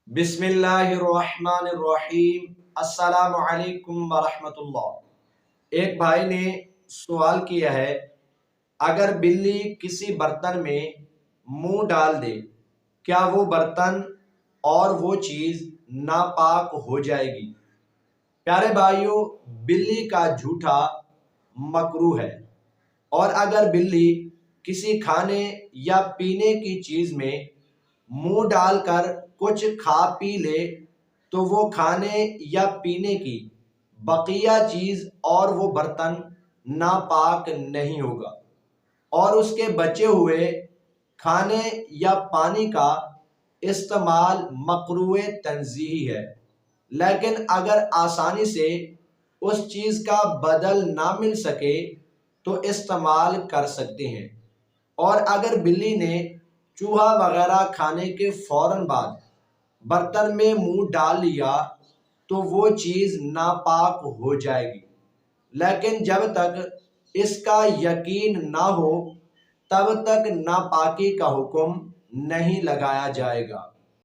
بسم اللہ الرحمن الرحیم۔ السلام علیکم ورحمۃ اللہ۔ ایک بھائی نے سوال کیا ہے، اگر بلی کسی برتن میں منہ ڈال دے کیا وہ برتن اور وہ چیز ناپاک ہو جائے گی؟ پیارے بھائیوں، بلی کا جھوٹا مکروہ ہے، اور اگر بلی کسی کھانے یا پینے کی چیز میں منہ ڈال کر کچھ کھا پی لے تو وہ کھانے یا پینے کی بقیہ چیز اور وہ برتن ناپاک نہیں ہوگا، اور اس کے بچے ہوئے کھانے یا پانی کا استعمال مکروہ تنزیہی ہے۔ لیکن اگر آسانی سے اس چیز کا بدل نہ مل سکے تو استعمال کر سکتے ہیں، اور اگر بلی نے چوہا وغیرہ کھانے کے فوراً بعد برتن میں منہ ڈال لیا تو وہ چیز ناپاک ہو جائے گی، لیکن جب تک اس کا یقین نہ ہو تب تک ناپاکی کا حکم نہیں لگایا جائے گا۔